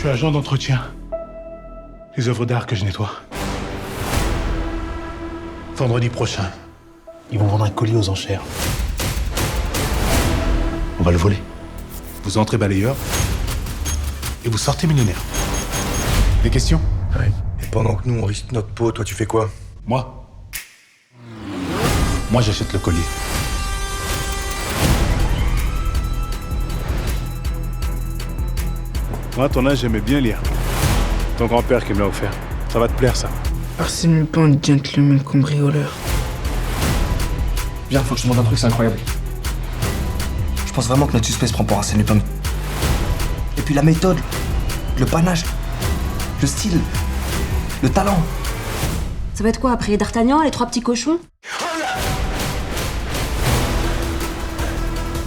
suis agent d'entretien. Les œuvres d'art que je nettoie. Vendredi prochain, ils vont vendre un colis aux enchères. On va le voler. Vous entrez balayeur et vous sortez millionnaire. Des questions? Ouais. Et pendant que nous, on risque notre peau, toi, tu fais quoi? Moi, j'achète le collier. Moi, à ton âge, j'aimais bien lire. Ton grand-père qui me l'a offert. Ça va te plaire, ça. Arsène Lupin, gentleman cambrioleur. Viens, faut que je te montre un truc, c'est incroyable. Je pense vraiment que notre suspect se prend pour Arsène Lupin. Et puis la méthode, le panache, le style, le talent. Ça va être quoi après D'Artagnan, les trois petits cochons?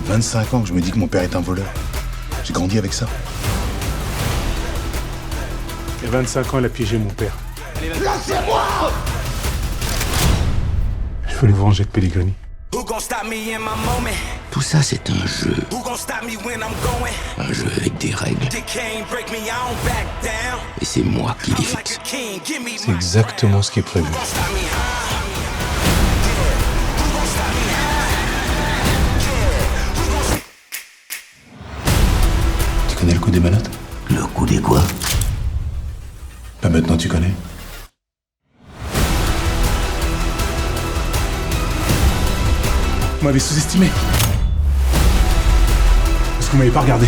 25 ans que je me dis que mon père est un voleur. J'ai grandi avec ça. Et 25 ans, il a piégé mon père. Laissez-moi! Je veux les venger de Pellegrini. Tout ça, c'est un jeu. Un jeu avec des règles. Et c'est moi qui les fixe. C'est exactement ce qui est prévu. Tu connais le coup des menottes? Le coup des quoi? Bah maintenant tu connais. Vous m'avez sous-estimé. Parce que vous m'avez pas regardé.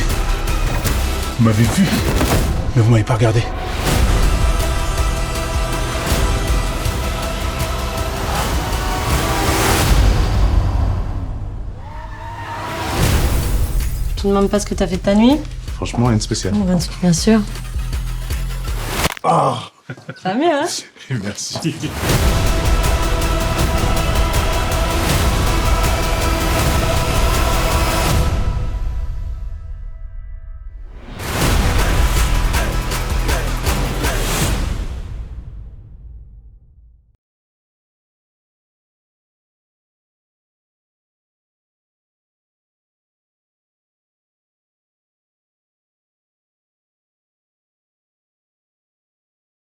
Vous m'avez vu, mais vous m'avez pas regardé. Tu te demandes pas ce que t'as fait de ta nuit? Franchement, rien de spécial. Bien sûr. Oh. Ça va mieux, hein? Merci.